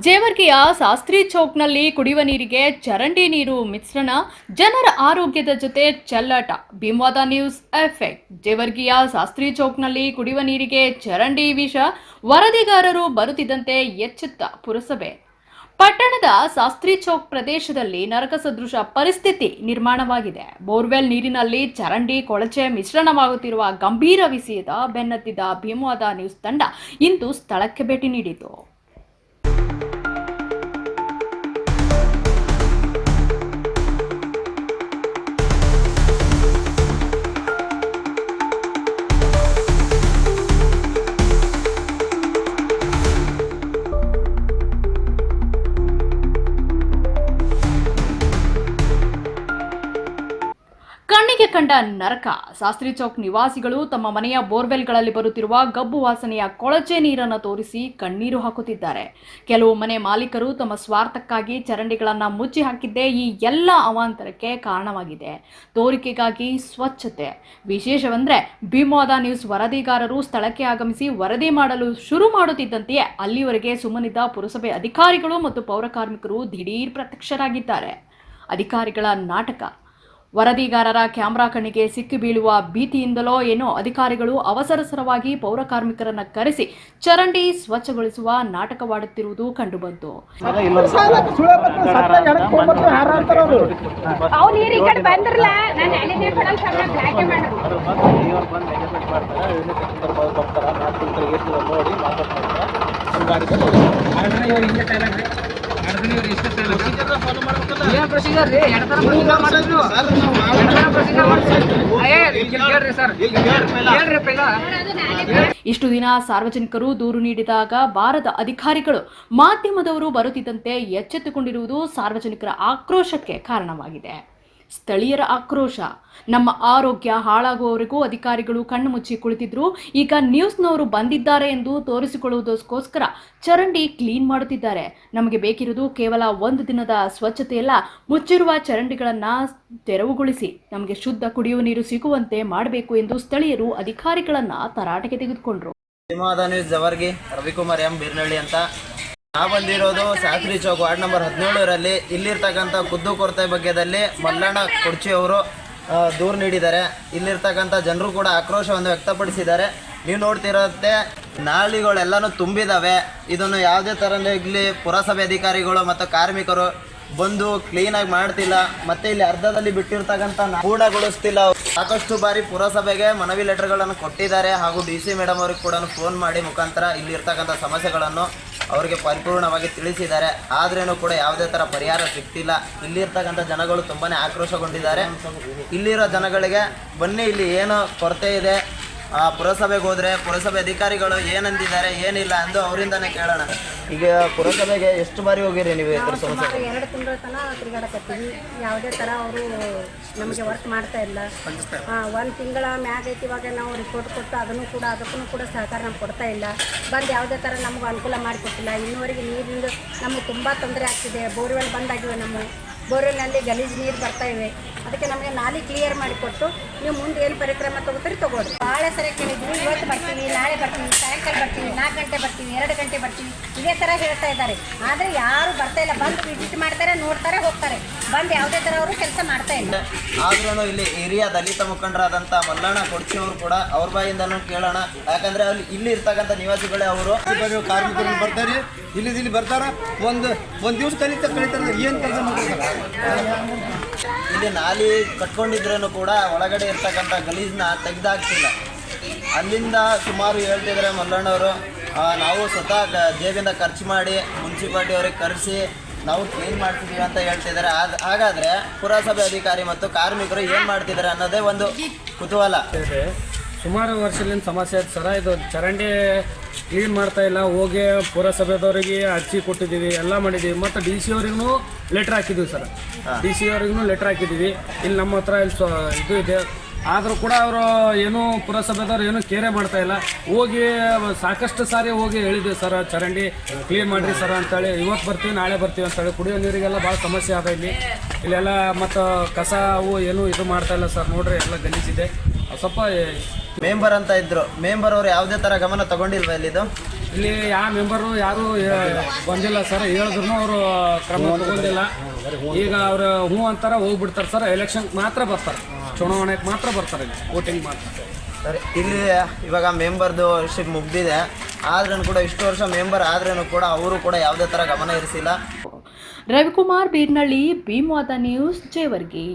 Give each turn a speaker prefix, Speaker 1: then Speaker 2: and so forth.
Speaker 1: ಜೇವರ್ಗಿಯ ಶಾಸ್ತ್ರಿ ಚೌಕ್ನಲ್ಲಿ ಕುಡಿಯುವ ನೀರಿಗೆ ಚರಂಡಿ ನೀರು ಮಿಶ್ರಣ, ಜನರ ಆರೋಗ್ಯದ ಜೊತೆ ಚೆಲ್ಲಾಟ. ಭೀಮವಾದ ನ್ಯೂಸ್ ಎಫೆಕ್ಟ್. ಜೇವರ್ಗಿಯ ಶಾಸ್ತ್ರಿ ಚೌಕ್ನಲ್ಲಿ ಕುಡಿಯುವ ನೀರಿಗೆ ಚರಂಡಿ ವಿಷ, ವರದಿಗಾರರು ಬರುತ್ತಿದ್ದಂತೆ ಎಚ್ಚೆತ್ತ ಪುರಸಭೆ. ಪಟ್ಟಣದ ಶಾಸ್ತ್ರಿ ಚೌಕ್ ಪ್ರದೇಶದಲ್ಲಿ ನರಕ ಸದೃಶ ಪರಿಸ್ಥಿತಿ ನಿರ್ಮಾಣವಾಗಿದೆ. ಬೋರ್ವೆಲ್ ನೀರಿನಲ್ಲಿ ಚರಂಡಿ ಕೊಳಚೆ ಮಿಶ್ರಣವಾಗುತ್ತಿರುವ ಗಂಭೀರ ವಿಷಯದ ಬೆನ್ನತ್ತಿದ ಭೀಮವಾದ ನ್ಯೂಸ್ ತಂಡ ಇಂದು ಸ್ಥಳಕ್ಕೆ ಭೇಟಿ ನೀಡಿತು. ಕಣ್ಣಿಗೆ ಕಂಡ ನರಕ. ಶಾಸ್ತ್ರಿ ಚೌಕ್ ನಿವಾಸಿಗಳು ತಮ್ಮ ಮನೆಯ ಬೋರ್ವೆಲ್ಗಳಲ್ಲಿ ಬರುತ್ತಿರುವ ಗಬ್ಬು ವಾಸನೆಯ ಕೊಳಚೆ ನೀರನ್ನು ತೋರಿಸಿ ಕಣ್ಣೀರು ಹಾಕುತ್ತಿದ್ದಾರೆ. ಕೆಲವು ಮನೆ ಮಾಲೀಕರು ತಮ್ಮ ಸ್ವಾರ್ಥಕ್ಕಾಗಿ ಚರಂಡಿಗಳನ್ನು ಮುಚ್ಚಿ ಹಾಕಿದ್ದೇ ಈ ಎಲ್ಲ ಅವಾಂತರಕ್ಕೆ ಕಾರಣವಾಗಿದೆ. ತೋರಿಕೆಗಾಗಿ ಸ್ವಚ್ಛತೆ. ವಿಶೇಷವೆಂದರೆ ಭೀಮವಾದ ನ್ಯೂಸ್ ವರದಿಗಾರರು ಸ್ಥಳಕ್ಕೆ ಆಗಮಿಸಿ ವರದಿ ಮಾಡಲು ಶುರು ಮಾಡುತ್ತಿದ್ದಂತೆಯೇ ಅಲ್ಲಿವರೆಗೆ ಸುಮ್ಮನಿದ್ದ ಪುರಸಭೆ ಅಧಿಕಾರಿಗಳು ಮತ್ತು ಪೌರಕಾರ್ಮಿಕರು ದಿಢೀರ್ ಪ್ರತ್ಯಕ್ಷರಾಗಿದ್ದಾರೆ. ಅಧಿಕಾರಿಗಳ ನಾಟಕ. ವರದಿಗಾರರ ಕ್ಯಾಮೆರಾ ಕಣ್ಣಿಗೆ ಸಿಕ್ಕಿ ಬೀಳುವ ಭೀತಿಯಿಂದಲೋ ಏನೋ ಅಧಿಕಾರಿಗಳು ಅವಸರವಾಗಿ ಪೌರಕಾರ್ಮಿಕರನ್ನ ಕರೆಸಿ ಚರಂಡಿ ಸ್ವಚ್ಛಗೊಳಿಸುವ ನಾಟಕವಾಡುತ್ತಿರುವುದು ಕಂಡುಬಂತು. ಇಷ್ಟು ದಿನ ಸಾರ್ವಜನಿಕರು ದೂರು ನೀಡಿದಾಗ ಬಾರದ ಅಧಿಕಾರಿಗಳು ಮಾಧ್ಯಮದವರು ಬರುತ್ತಿದ್ದಂತೆ ಎಚ್ಚೆತ್ತುಕೊಂಡಿರುವುದು ಸಾರ್ವಜನಿಕರ ಆಕ್ರೋಶಕ್ಕೆ ಕಾರಣವಾಗಿದೆ. ಸ್ಥಳೀಯರ ಆಕ್ರೋಶ. ನಮ್ಮ ಆರೋಗ್ಯ ಹಾಳಾಗುವವರೆಗೂ ಅಧಿಕಾರಿಗಳು ಕಣ್ಣು ಮುಚ್ಚಿ ಕುಳಿತಿದ್ರು. ಈಗ ನ್ಯೂಸ್ನವರು ಬಂದಿದ್ದಾರೆ ಎಂದು ತೋರಿಸಿಕೊಳ್ಳುವುದಕ್ಕೋಸ್ಕರ ಚರಂಡಿ ಕ್ಲೀನ್ ಮಾಡುತ್ತಿದ್ದಾರೆ. ನಮಗೆ ಬೇಕಿರುವುದು ಕೇವಲ ಒಂದು ದಿನದ ಸ್ವಚ್ಛತೆಯಲ್ಲ, ಮುಚ್ಚಿರುವ ಚರಂಡಿಗಳನ್ನು ತೆರವುಗೊಳಿಸಿ ನಮಗೆ ಶುದ್ಧ ಕುಡಿಯುವ ನೀರು ಸಿಗುವಂತೆ ಮಾಡಬೇಕು ಎಂದು ಸ್ಥಳೀಯರು ಅಧಿಕಾರಿಗಳನ್ನ ತರಾಟೆಗೆ ತೆಗೆದುಕೊಂಡರು.
Speaker 2: ಭೀಮವಾದ ನ್ಯೂಸ್ ಜವರ್ಗಿ, ರವಿಕುಮಾರ್ ಎಂ ಬೀರ್ನಳ್ಳಿ ಅಂತ. ನಾವು ಬಂದಿರೋದು ಶಾಸ್ತ್ರಿ ಚೌಕ್ ವಾರ್ಡ್ ನಂಬರ್ 17ರಲ್ಲಿ. ಇಲ್ಲಿರ್ತಕ್ಕಂಥ ಕುದ್ದು ಕೊರತೆ ಬಗ್ಗೆದಲ್ಲಿ ಮಲ್ಲಣ್ಣ ಕೊಡ್ಚಿ ಅವರು ದೂರು ನೀಡಿದ್ದಾರೆ. ಇಲ್ಲಿರ್ತಕ್ಕಂಥ ಜನರು ಕೂಡ ಆಕ್ರೋಶವನ್ನು ವ್ಯಕ್ತಪಡಿಸಿದ್ದಾರೆ. ನೀವು ನೋಡ್ತಿರುತ್ತೆ ನಾಳಿಗಳೆಲ್ಲನೂ ತುಂಬಿದ್ದಾವೆ. ಇದನ್ನು ಯಾವುದೇ ಥರನಾಗಲಿ ಪುರಸಭೆ ಅಧಿಕಾರಿಗಳು ಮತ್ತು ಕಾರ್ಮಿಕರು ಬಂದು ಕ್ಲೀನಾಗಿ ಮಾಡ್ತಿಲ್ಲ. ಮತ್ತು ಇಲ್ಲಿ ಅರ್ಧದಲ್ಲಿ ಬಿಟ್ಟಿರ್ತಕ್ಕಂಥ ಪೂರ್ಣಗೊಳಿಸ್ತಿಲ್ಲ. ಸಾಕಷ್ಟು ಬಾರಿ ಪುರಸಭೆಗೆ ಮನವಿ ಲೆಟರ್ಗಳನ್ನು ಕೊಟ್ಟಿದ್ದಾರೆ ಹಾಗೂ DC ಮೇಡಮ್ ಅವ್ರಿಗೆ ಕೂಡ ಫೋನ್ ಮಾಡಿ ಮುಖಾಂತರ ಇಲ್ಲಿರ್ತಕ್ಕಂಥ ಸಮಸ್ಯೆಗಳನ್ನು ಅವರಿಗೆ ಪರಿಪೂರ್ಣವಾಗಿ ತಿಳಿಸಿದ್ದಾರೆ. ಆದ್ರೇನೂ ಕೂಡ ಯಾವುದೇ ಥರ ಪರಿಹಾರ ಸಿಗ್ತಿಲ್ಲ. ಇಲ್ಲಿರ್ತಕ್ಕಂಥ ಜನಗಳು ತುಂಬಾ ಆಕ್ರೋಶಗೊಂಡಿದ್ದಾರೆ. ಇಲ್ಲಿರೋ ಜನಗಳಿಗೆ ಬನ್ನಿ ಇಲ್ಲಿ ಏನು ಕೊರತೆ ಇದೆ, ಪುರಸಭೆಗೆ ಹೋದರೆ ಪುರಸಭೆ ಅಧಿಕಾರಿಗಳು ಏನಂದಿದ್ದಾರೆ ಏನಿಲ್ಲ ಎಂದು ಅವರಿಂದನೇ ಕೇಳೋಣ. ಈಗ ಪುರಸಭೆಗೆ ಎಷ್ಟು ಬಾರಿ ಹೋಗಿರಿ ನೀವು?
Speaker 3: ಸುಮಾರು 2 ತಿಂಗಳ ತನಕ ತಿರುಗಾಡಕತ್ತೀವಿ. ಯಾವುದೇ ಥರ ಅವರು ನಮಗೆ ವರ್ಕ್ ಮಾಡ್ತಾ ಇಲ್ಲ. 1 ತಿಂಗಳ ಮ್ಯಾಗ ಐತಿ. ಇವಾಗ ನಾವು ರಿಪೋರ್ಟ್ ಕೊಟ್ಟು ಅದಕ್ಕೂ ಕೂಡ ಸಹಕಾರ ನಮ್ಗೆ ಕೊಡ್ತಾ ಇಲ್ಲ. ಬಂದು ಯಾವುದೇ ಥರ ನಮ್ಗೆ ಅನುಕೂಲ ಮಾಡಿಕೊಟ್ಟಿಲ್ಲ. ಇನ್ನೂವರೆಗೆ ನೀರಿಂದ ನಮಗೆ ತುಂಬ ತೊಂದರೆ ಆಗ್ತಿದೆ. ಬೋರ್ವೆಲ್ ಬಂದಾಗಿವೆ. ನಮ್ಮ ಬೋರ್ವೆಲ್ನಲ್ಲಿ ಗಲೀಜು ನೀರು ಬರ್ತಾ ಇವೆ. ಅದಕ್ಕೆ ನಮಗೆ ನಾಳೆ ಕ್ಲಿಯರ್ ಮಾಡಿಕೊಟ್ಟು ನೀವು ಮುಂದೆ ಏನು ಪರಿಕ್ರಮ ತಗೋತೀರಿ ತಗೊಳ್ರಿ. ಭಾಳ ಸರಿ ಕೇಳಿದ್ವಿ. ಇವತ್ತು ಬರ್ತೀವಿ, ನಾಳೆ ಬರ್ತೀವಿ, ಸಾಯಂಕಾಲ ಬರ್ತೀವಿ, 4 ಗಂಟೆ ಬರ್ತೀವಿ, 2 ಗಂಟೆ ಬರ್ತೀವಿ, ಇದೇ ಥರ ಹೇಳ್ತಾ ಇದ್ದಾರೆ. ಆದರೆ ಯಾರು ಬರ್ತಾ ಇಲ್ಲ. ಬಂದು ವಿಸಿಟ್ ಮಾಡ್ತಾರೆ, ನೋಡ್ತಾರೆ, ಹೋಗ್ತಾರೆ. ಬಂದು ಯಾವುದೇ ಥರ ಅವರು ಕೆಲಸ ಮಾಡ್ತಾ ಇಲ್ಲ.
Speaker 2: ಆದ್ರೂ ಇಲ್ಲಿ ಹಿರಿಯ ದಲಿತ ಮುಖಂಡರಾದಂಥ ಮಲ್ಲಣ್ಣ ಕೊಡ್ಚಿ ಅವರು ಕೂಡ ಅವ್ರ ಬಾಯಿಂದನೂ ಕೇಳೋಣ. ಯಾಕಂದರೆ ಅಲ್ಲಿ ಇಲ್ಲಿ ಇರ್ತಕ್ಕಂಥ ನಿವಾಸಿಗಳೇ ಅವರು.
Speaker 4: ಕಾರ್ಮಿಕರು ಬರ್ತಾರೆ, ಇಲ್ಲಿ ಬರ್ತಾರ, ಒಂದು ದಿವಸ ಕಲಿತಾರೆ, ಏನು ಕೆಲಸ ಮಾಡ್ತಾರೆ.
Speaker 2: ಇಲ್ಲಿ ನಾಲಿ ಕಟ್ಕೊಂಡಿದ್ರೂ ಕೂಡ ಒಳಗಡೆ ಇರ್ತಕ್ಕಂಥ ಗಲೀಜನ್ನ ತೆಗೆದಾಕ್ತಿಲ್ಲ. ಅಲ್ಲಿಂದ ಸುಮಾರು ಹೇಳ್ತಿದ್ದಾರೆ ಮಲ್ಲಣ್ಣವರು, ನಾವು ಸ್ವತಃ ಜೇಬಿಂದ ಖರ್ಚು ಮಾಡಿ ಮುನ್ಸಿಪಾಲ್ಟಿ ಅವ್ರಿಗೆ ಕರೆಸಿ ನಾವು ಕ್ಲೀನ್ ಮಾಡ್ತಿದ್ದೀವಿ ಅಂತ ಹೇಳ್ತಿದ್ದಾರೆ. ಹಾಗಾದರೆ ಪುರಸಭೆ ಅಧಿಕಾರಿ ಮತ್ತು ಕಾರ್ಮಿಕರು ಏನು ಮಾಡ್ತಿದ್ದಾರೆ ಅನ್ನೋದೇ ಒಂದು ಕುತೂಹಲ.
Speaker 5: ಸುಮಾರು ವರ್ಷದಿಂದ ಸಮಸ್ಯೆ ಆಯ್ತು ಸರ. ಇದು ಚರಂಡಿ ಕ್ಲೀನ್ ಮಾಡ್ತಾ ಇಲ್ಲ. ಹೋಗಿ ಪುರಸಭೆದವರಿಗೆ ಅರ್ಜಿ ಕೊಟ್ಟಿದ್ದೀವಿ, ಎಲ್ಲ ಮಾಡಿದ್ದೀವಿ. ಮತ್ತು DC ಅವ್ರಿಗೂ ಲೆಟ್ರ್ ಹಾಕಿದ್ದೀವಿ ಸರ್. DC ಅವ್ರಿಗೂ ಲೆಟ್ರ್ ಹಾಕಿದ್ದೀವಿ. ಇಲ್ಲಿ ನಮ್ಮ ಹತ್ರ ಇಲ್ಲಿ ಇದು ಇದೆ. ಆದರೂ ಕೂಡ ಅವರು ಏನೂ ಪುರಸಭೆದವ್ರು ಏನೂ ಕೇರೆ ಮಾಡ್ತಾ ಇಲ್ಲ. ಹೋಗಿ ಸಾಕಷ್ಟು ಸಾರಿ ಹೋಗಿ ಹೇಳಿದ್ದೀವಿ ಸರ್, ಚರಂಡಿ ಕ್ಲೀನ್ ಮಾಡಿರಿ ಸರ್ ಅಂತೇಳಿ. ಇವತ್ತು ಬರ್ತೀವಿ, ನಾಳೆ ಬರ್ತೀವಿ ಅಂತೇಳಿ. ಕುಡಿಯೋ ನೀರಿಗೆಲ್ಲ ಭಾಳ ಸಮಸ್ಯೆ ಆದ ಇಲ್ಲೆಲ್ಲ. ಮತ್ತು ಕಸ ಅವು ಏನೂ ಇದು ಮಾಡ್ತಾ ಇಲ್ಲ ಸರ್. ನೋಡ್ರಿ ಎಲ್ಲ ಗಲೀಜಿದೆ. ಸ್ವಲ್ಪ
Speaker 2: ಮೆಂಬರ್ ಅಂತ ಇದ್ರು, ಮೆಂಬರ್ ಅವರು ಯಾವುದೇ ಥರ ಗಮನ ತಗೊಂಡಿಲ್ವಾ ಇಲ್ಲಿದು?
Speaker 5: ಇಲ್ಲಿ ಯಾವ ಮೆಂಬರು ಯಾರು ಬಂದಿಲ್ಲ ಸರ್, ಹೇಳಿದ್ರು ಅವರು ಕ್ರಮ ತಗೊಂಡಿಲ್ಲ. ಈಗ ಅವರು ಹ್ಞೂ ಅಂತಾರೆ ಹೋಗ್ಬಿಡ್ತಾರೆ ಸರ್, ಎಲೆಕ್ಷನ್ ಮಾತ್ರ ಬರ್ತಾರೆ, ಚುನಾವಣೆಗೆ ಮಾತ್ರ ಬರ್ತಾರೆ, ಇಲ್ಲಿ ವೋಟಿಂಗ್ ಮಾತ್ರ.
Speaker 2: ಸರಿ, ಇಲ್ಲಿ ಇವಾಗ ಮೆಂಬರ್ದು ಶಿಪ್ ಮುಗ್ದಿದೆ, ಆದ್ರೂ ಕೂಡ ಇಷ್ಟು ವರ್ಷ ಮೆಂಬರ್ ಆದ್ರೂ ಕೂಡ ಅವರು ಕೂಡ ಯಾವುದೇ ಥರ ಗಮನ ಇರಿಸಿಲ್ಲ.
Speaker 1: ರವಿಕುಮಾರ್ ಬೀರ್ನಳ್ಳಿ, ಭೀಮವಾದ ನ್ಯೂಸ್, ಜೇವರ್ಗಿ.